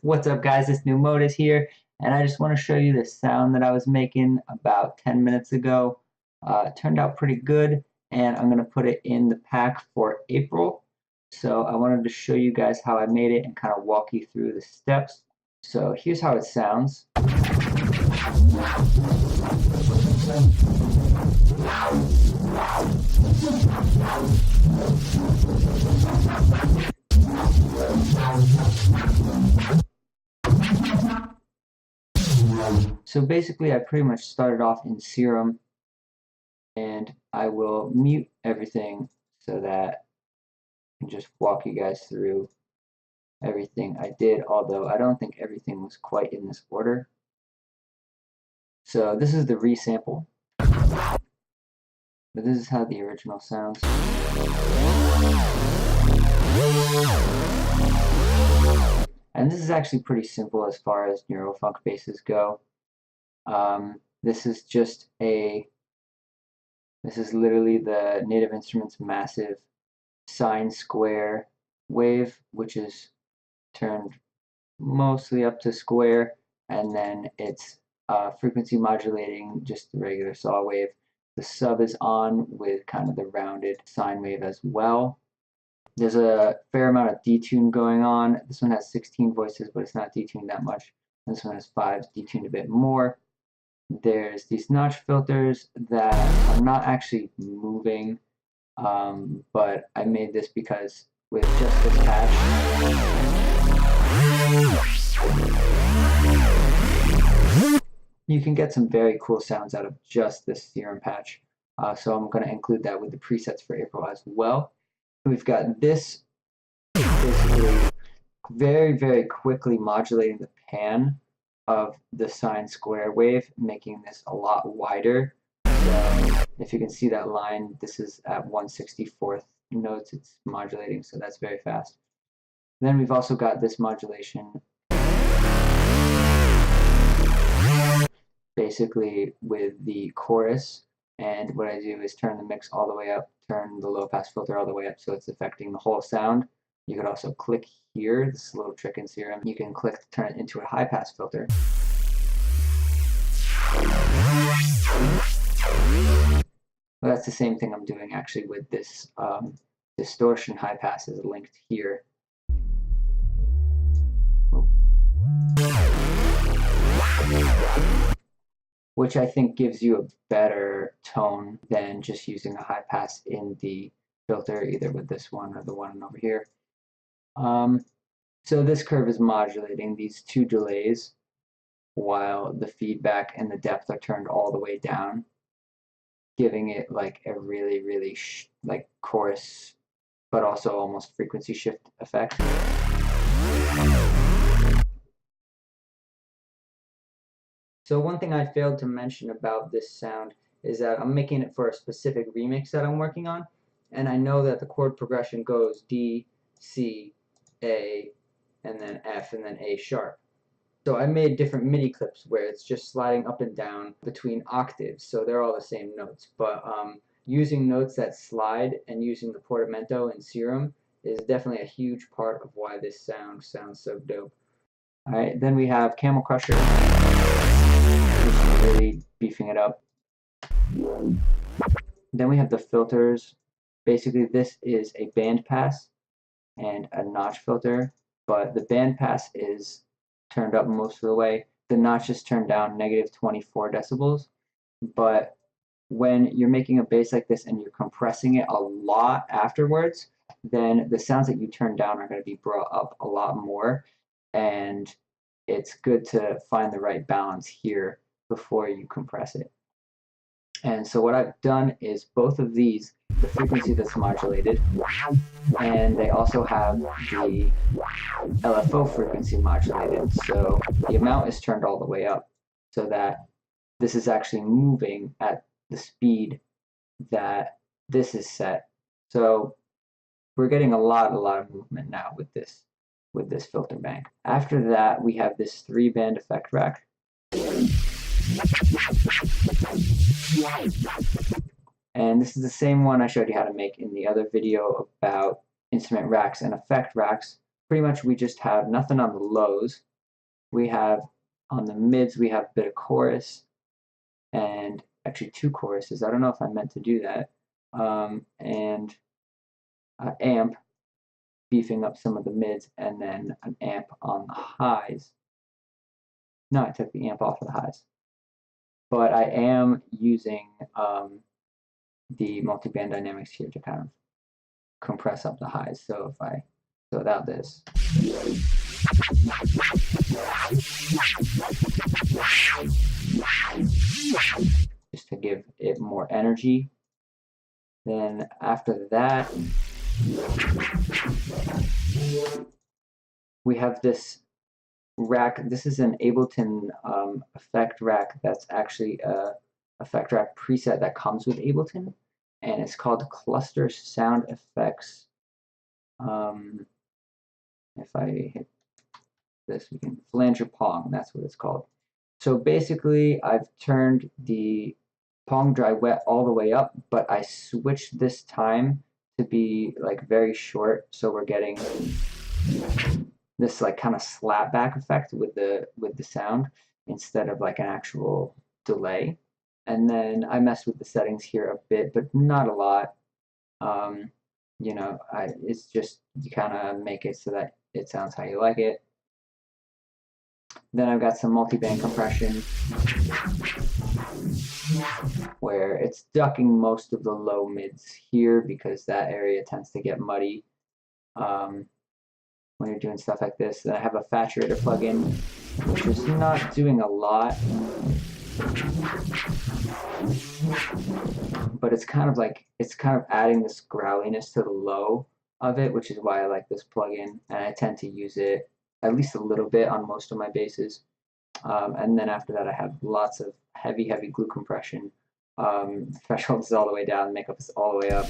What's up guys, it's Numotus here, and I just want to show you the sound that I was making about 10 minutes ago. It turned out pretty good, and I'm going to put it in the pack for April. So I wanted to show you guys how I made it and kind of walk you through the steps. So here's how it sounds. So basically I pretty much started off in Serum, and I will mute everything so that I can just walk you guys through everything I did, although I don't think everything was quite in this order. So this is the resample, but this is how the original sounds. And this is actually pretty simple as far as Neurofunk basses go. This is literally the Native Instruments massive sine square wave, which is turned mostly up to square, and then it's frequency modulating just the regular saw wave. The sub is on with kind of the rounded sine wave as well. There's a fair amount of detune going on. This one has 16 voices, but it's not detuned that much. This one has 5, detuned a bit more. There's these notch filters that are not actually moving, but I made this because with just this patch, you can get some very cool sounds out of just this Serum patch. So I'm going to include that with the presets for April as well. We've got this basically very, very quickly modulating the pan of the sine square wave, making this a lot wider. So if you can see that line, this is at 1/64th notes it's modulating, so that's very fast. Then we've also got this modulation basically with the chorus, and what I do is turn the mix all the way up, turn the low pass filter all the way up so it's affecting the whole sound. You could also click here, this is a little trick in Serum, you can click to turn it into a high pass filter. Well, that's the same thing I'm doing actually with this distortion high pass is linked here. Which I think gives you a better tone than just using a high pass in the filter, either with this one or the one over here. So this curve is modulating these two delays while the feedback and the depth are turned all the way down, giving it like a really, really like chorus, but also almost frequency shift effect. So one thing I failed to mention about this sound is that I'm making it for a specific remix that I'm working on, and I know that the chord progression goes D, C, A, and then F, and then A sharp. So I made different MIDI clips where it's just sliding up and down between octaves, so they're all the same notes, but using notes that slide and using the portamento and Serum is definitely a huge part of why this sound sounds so dope. Alright, then we have Camel Crusher, which is really beefing it up. Then we have the filters. Basically this is a band pass and a notch filter, but the band pass is turned up most of the way. The notch is turned down -24 decibels, but when you're making a bass like this and you're compressing it a lot afterwards, then the sounds that you turn down are going to be brought up a lot more, and it's good to find the right balance here before you compress it. And so what I've done is both of these, the frequency that's modulated, and they also have the LFO frequency modulated, so the amount is turned all the way up so that this is actually moving at the speed that this is set. So we're getting a lot of movement now with this filter bank. After that, we have this 3-band effect rack. And this is the same one I showed you how to make in the other video about instrument racks and effect racks. Pretty much we just have nothing on the lows, we have on the mids, we have a bit of chorus, and actually 2 choruses. I don't know if I meant to do that. And amp, beefing up some of the mids, and then an amp on the highs. No, I took the amp off of the highs. But I am using the multiband dynamics here to kind of compress up the highs. So without this. Just to give it more energy. Then after that, we have this rack. This is an Ableton effect rack that's actually a effect rack preset that comes with Ableton, and it's called Cluster Sound Effects. If I hit this, we can flanger pong, that's what it's called. So basically, I've turned the pong dry wet all the way up, but I switched this time to be like very short, so we're getting this like kind of slap back effect with the sound instead of like an actual delay. And then I messed with the settings here a bit, but not a lot. You know, it's just you kind of make it so that it sounds how you like it. Then I've got some multiband compression where it's ducking most of the low mids here because that area tends to get muddy when you're doing stuff like this. Then I have a saturator plugin, which is not doing a lot, but it's kind of adding this growliness to the low of it, which is why I like this plugin, and I tend to use it at least a little bit on most of my basses. And then after that, I have lots of heavy glue compression. Threshold is all the way down, makeup is all the way up.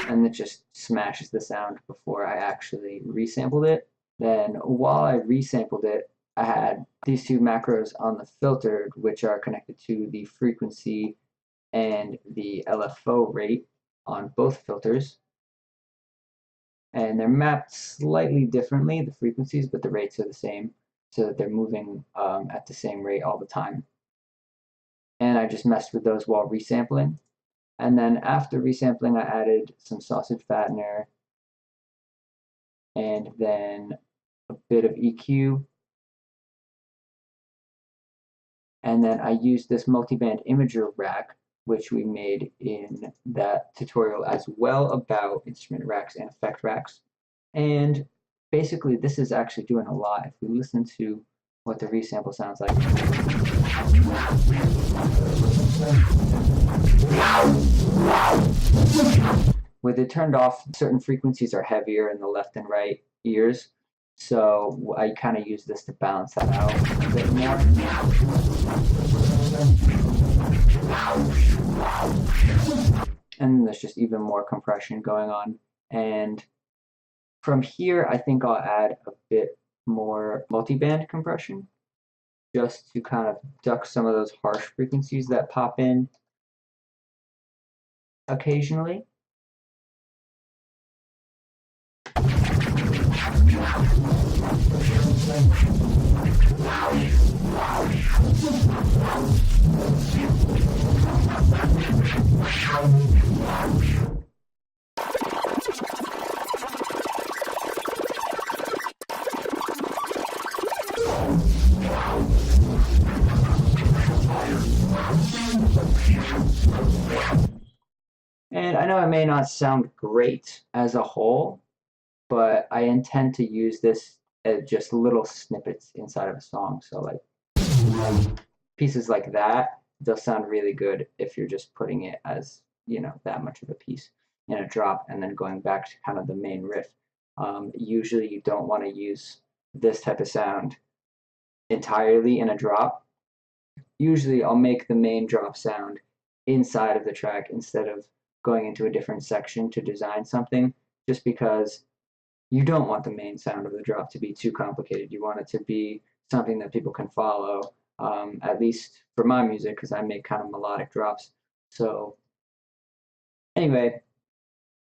And it just smashes the sound before I actually resampled it. Then while I resampled it, I had these 2 macros on the filtered, which are connected to the frequency and the LFO rate on both filters. And they're mapped slightly differently, the frequencies, but the rates are the same, so that they're moving at the same rate all the time. And I just messed with those while resampling. And then after resampling, I added some sausage fattener and then a bit of EQ. And then I used this multiband imager rack, which we made in that tutorial as well about instrument racks and effect racks. And basically, this is actually doing a lot. If we listen to what the resample sounds like. With it turned off, certain frequencies are heavier in the left and right ears. So I kind of use this to balance that out a bit more. And there's just even more compression going on. And from here, I think I'll add a bit more multiband compression just to kind of duck some of those harsh frequencies that pop in occasionally. And I know it may not sound great as a whole, but I intend to use this as just little snippets inside of a song. So like pieces like that, they'll sound really good if you're just putting it as, you know, that much of a piece in a drop and then going back to kind of the main riff. Usually you don't want to use this type of sound entirely in a drop. Usually I'll make the main drop sound inside of the track instead of going into a different section to design something, just because you don't want the main sound of the drop to be too complicated. You want it to be something that people can follow, at least for my music, because I make kind of melodic drops. So anyway,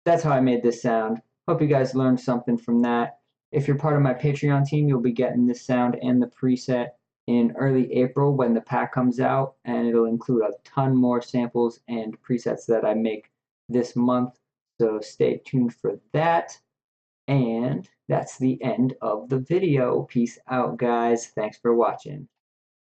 that's how I made this sound. Hope you guys learned something from that. If you're part of my Patreon team, you'll be getting this sound and the preset in early April when the pack comes out, and it'll include a ton more samples and presets that I make this month. So stay tuned for that. And that's the end of the video. Peace out, guys. Thanks for watching.